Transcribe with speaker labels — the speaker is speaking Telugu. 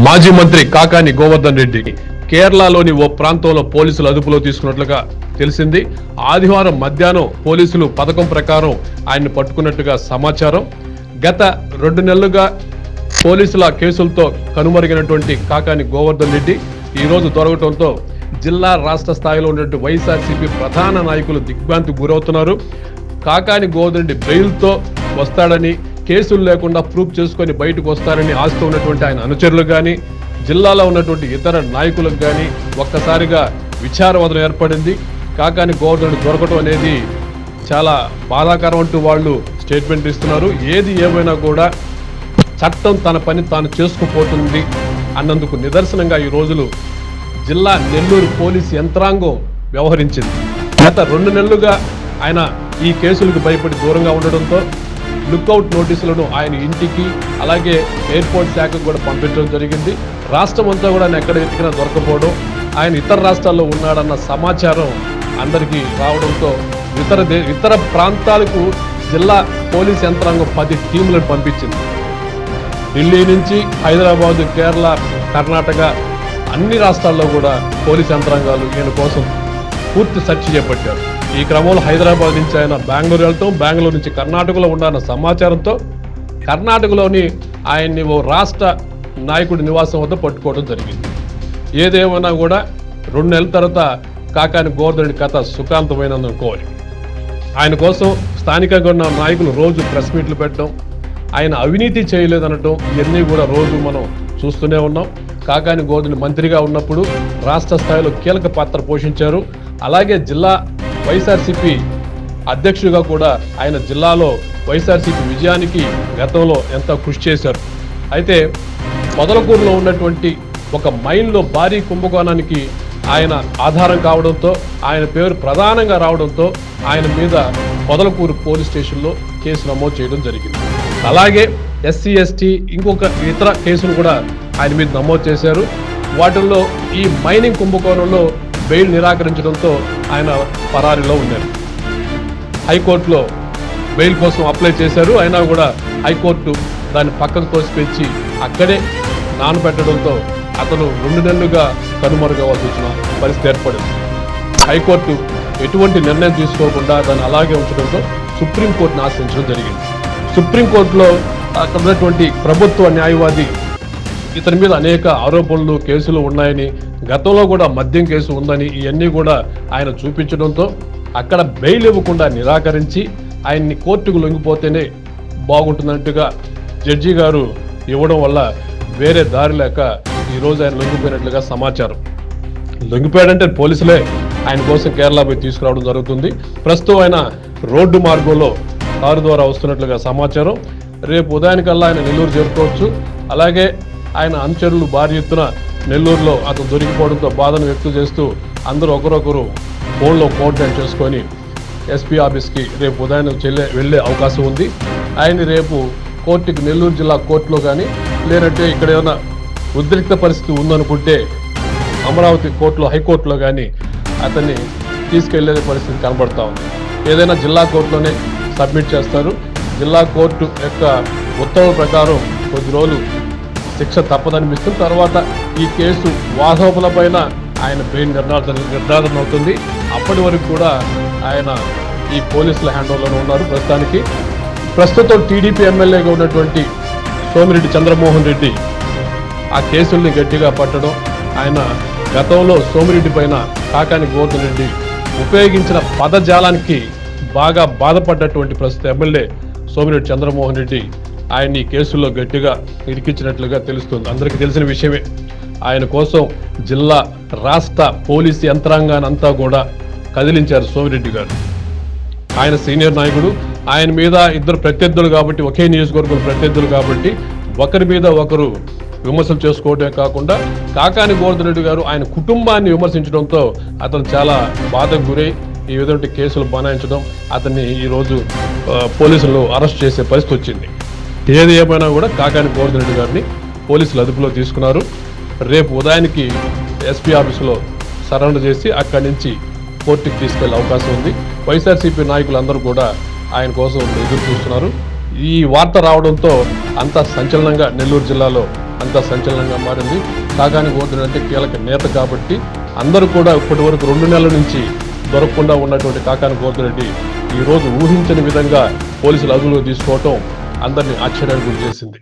Speaker 1: మాజీ మంత్రి కాకాని గోవర్ధన్ రెడ్డి కేరళలోని ఓ ప్రాంతంలో పోలీసులు అదుపులో తీసుకున్నట్లుగా తెలిసింది. ఆదివారం మధ్యాహ్నం పోలీసులు పథకం ప్రకారం ఆయన్ని పట్టుకున్నట్టుగా సమాచారం. గత 2 నెలలుగా పోలీసుల కేసులతో కనుమరుగైనటువంటి కాకాని గోవర్ధన్ రెడ్డి ఈ రోజు దొరకడంతో జిల్లా రాష్ట్ర స్థాయిలో ఉన్నటువంటి వైఎస్ఆర్సీపీ ప్రధాన నాయకులు దిగ్భ్రాంతికి గురవుతున్నారు. కాకాని గోవర్ధన్ రెడ్డి బెయిల్తో వస్తాడని, కేసులు లేకుండా ప్రూఫ్ చేసుకొని బయటకు వస్తారని ఆశతో ఉన్నటువంటి ఆయన అనుచరులు కానీ, జిల్లాలో ఉన్నటువంటి ఇతర నాయకులకు కానీ ఒక్కసారిగా విచారవదనం ఏర్పడింది. కాకాని గోవర్ధన్ రెడ్డి దొరకటం అనేది చాలా బాధాకరం అంటూ వాళ్ళు స్టేట్మెంట్ ఇస్తున్నారు. ఏది ఏమైనా కూడా చట్టం తన పని తాను చేసుకుపోతుంది అన్నందుకు నిదర్శనంగా ఈ రోజులు జిల్లా నెల్లూరు పోలీసు యంత్రాంగం వ్యవహరించింది. గత 2 నెలలుగా ఆయన ఈ కేసులకు భయపడి దూరంగా ఉండడంతో లుక్అవుట్ నోటీసులను ఆయన ఇంటికి, అలాగే ఎయిర్పోర్ట్ శాఖకు కూడా పంపించడం జరిగింది. రాష్ట్రం అంతా కూడా ఆయన ఎక్కడ వెతికినా దొరకపోవడం, ఆయన ఇతర రాష్ట్రాల్లో ఉన్నాడన్న సమాచారం అందరికీ రావడంతో ఇతర ప్రాంతాలకు జిల్లా పోలీస్ యంత్రాంగం 10 టీంలను పంపించింది. ఢిల్లీ నుంచి హైదరాబాద్, కేరళ, కర్ణాటక అన్ని రాష్ట్రాల్లో కూడా పోలీస్ యంత్రాంగాలు ఈయన కోసం పూర్తి సెర్చ్ చేపట్టారు. ఈ క్రమంలో హైదరాబాద్ నుంచి ఆయన బెంగళూరు వెళ్తాం, బెంగళూరు నుంచి కర్ణాటకలో ఉన్నారన్న సమాచారంతో కర్ణాటకలోని ఆయన్ని ఓ రాష్ట్ర నాయకుడి నివాసం వద్ద పట్టుకోవడం జరిగింది. ఏదేమైనా కూడా 2 నెలల తర్వాత కాకాని గోవర్ధన్ రెడ్డి కథ సుఖాంతమైనందుకోవాలి. ఆయన కోసం స్థానికంగా ఉన్న నాయకులు రోజు ప్రెస్ మీట్లు పెట్టడం, ఆయన అవినీతి చేయలేదనటం, ఇవన్నీ కూడా రోజు మనం చూస్తూనే ఉన్నాం. కాకాని గోవర్ధన్ మంత్రిగా ఉన్నప్పుడు రాష్ట్ర స్థాయిలో కీలక పాత్ర పోషించారు. అలాగే జిల్లా వైఎస్ఆర్సీపీ అధ్యక్షుడిగా కూడా ఆయన జిల్లాలో వైఎస్ఆర్సీపీ విజయానికి గతంలో ఎంతో కృషి చేశారు. అయితే పొదలకూరులో ఉన్నటువంటి ఒక మైన్లో భారీ కుంభకోణానికి ఆయన ఆధారం కావడంతో, ఆయన పేరు ప్రధానంగా రావడంతో ఆయన మీద పొదలకూరు పోలీస్ స్టేషన్లో కేసు నమోదు చేయడం జరిగింది. అలాగే ఎస్సీ ఎస్టీ ఇంకొక ఇతర కేసులు కూడా ఆయన మీద నమోదు చేశారు. వాటిల్లో ఈ మైనింగ్ కుంభకోణంలో బెయిల్ నిరాకరించడంతో ఆయన పరారీలో ఉన్నారు. హైకోర్టులో బెయిల్ కోసం అప్లై చేశారు. అయినా కూడా హైకోర్టు దాన్ని పక్కకు తోసిపెచ్చి అక్కడే నానబెట్టడంతో అతను 2 నెలలుగా కనుమరుగవలసి వచ్చిన పరిస్థితి ఏర్పడింది. హైకోర్టు ఎటువంటి నిర్ణయం తీసుకోకుండా దాన్ని అలాగే ఉంచడంతో సుప్రీంకోర్టును ఆశ్రయించడం జరిగింది. సుప్రీంకోర్టులో అక్కడ ఉన్నటువంటి ప్రభుత్వ న్యాయవాది ఇతని మీద అనేక ఆరోపణలు, కేసులు ఉన్నాయని, గతంలో కూడా మద్యం కేసు ఉందని ఇవన్నీ కూడా ఆయన చూపించడంతో అక్కడ బెయిల్ ఇవ్వకుండా నిరాకరించి ఆయన్ని కోర్టుకు లొంగిపోతేనే బాగుంటున్నట్టుగా జడ్జి గారు ఇవ్వడం వల్ల వేరే దారి లేక ఈరోజు ఆయన లొంగిపోయినట్లుగా సమాచారం. లొంగిపోయాడంటే పోలీసులే ఆయన కోసం కేరళ పోయి తీసుకురావడం జరుగుతుంది. ప్రస్తుతం ఆయన రోడ్డు మార్గంలో కారు ద్వారా వస్తున్నట్లుగా సమాచారం. రేపు ఉదయానికల్లా ఆయన నెల్లూరు చేరుకోవచ్చు. అలాగే ఆయన అనుచరులు భారీ ఎత్తున నెల్లూరులో అతను దొరికిపోవడంతో బాధను వ్యక్తం చేస్తూ అందరూ ఒకరొకరు ఫోన్లో కోఆర్డినేట్ చేసుకొని ఎస్పీ ఆఫీస్కి రేపు ఉదయం వెళ్ళే అవకాశం ఉంది. ఆయన్ని రేపు కోర్టుకి, నెల్లూరు జిల్లా కోర్టులో కానీ, లేదంటే ఇక్కడ ఏమైనా ఉద్రిక్త పరిస్థితి ఉందనుకుంటే అమరావతి కోర్టులో, హైకోర్టులో కానీ అతన్ని తీసుకెళ్లే పరిస్థితి కనబడతా ఉంది. ఏదైనా జిల్లా కోర్టులోనే సబ్మిట్ చేస్తారు. జిల్లా కోర్టు యొక్క ఉత్తర్వుల ప్రకారం కొద్ది రోజులు శిక్ష తప్పదనిపిస్తుంది. తర్వాత ఈ కేసు వాదోపలపైన ఆయన బెయిల్ నిర్ధారణ అవుతుంది. అప్పటి వరకు కూడా ఆయన ఈ పోలీసుల హ్యాండ్ ఓవర్లోనే ఉన్నారు. ప్రస్తుతం టీడీపీ ఎమ్మెల్యేగా ఉన్నటువంటి సోమిరెడ్డి చంద్రమోహన్ రెడ్డి ఆ కేసుల్ని గట్టిగా పట్టడం, ఆయన గతంలో సోమిరెడ్డి పైన కాకాని గోవర్ధన్ రెడ్డి ఉపయోగించిన పదజాలానికి బాగా బాధపడ్డటువంటి ప్రస్తుత ఎమ్మెల్యే సోమిరెడ్డి చంద్రమోహన్ రెడ్డి ఆయన ఈ కేసుల్లో గట్టిగా ఇరికించినట్లుగా తెలుస్తుంది. అందరికీ తెలిసిన విషయమే. ఆయన కోసం జిల్లా, రాష్ట్ర పోలీసు యంత్రాంగాన్ని అంతా కూడా కదిలించారు సోమిరెడ్డి గారు. ఆయన సీనియర్ నాయకుడు. ఆయన మీద ఇద్దరు ప్రత్యర్థులు కాబట్టి, ఒకే నియోజకవర్గం ప్రత్యర్థులు కాబట్టి ఒకరి మీద ఒకరు విమర్శలు చేసుకోవడమే కాకుండా కాకాని గోవర్ధన్ రెడ్డి గారు ఆయన కుటుంబాన్ని విమర్శించడంతో అతను చాలా బాధకు గురై ఈ విధంగా కేసులు బనాయించడం, అతన్ని ఈరోజు పోలీసులు అరెస్ట్ చేసే పరిస్థితి వచ్చింది. ఏది ఏమైనా కూడా కాకాని గోవర్ధన్ రెడ్డి గారిని పోలీసులు అదుపులో తీసుకున్నారు. రేపు ఉదయానికి ఎస్పీ ఆఫీసులో సరెండర్ చేసి అక్కడి నుంచి కోర్టుకి తీసుకెళ్లే అవకాశం ఉంది. వైఎస్ఆర్సీపీ నాయకులందరూ కూడా ఆయన కోసం ఎదురు చూస్తున్నారు. ఈ వార్త రావడంతో అంతా సంచలనంగా నెల్లూరు జిల్లాలో అంతా సంచలనంగా మారింది. కాకాని గోవర్ధన్ రెడ్డి కీలక నేత కాబట్టి అందరూ కూడా ఇప్పటి వరకు 2 నెలల నుంచి దొరకకుండా ఉన్నటువంటి కాకాని గోవర్ధన్ రెడ్డి ఈ రోజు ఊహించని విధంగా పోలీసులు అదుపులోకి తీసుకోవటం అందరినీ ఆశ్చర్యానికి గురి చేసింది.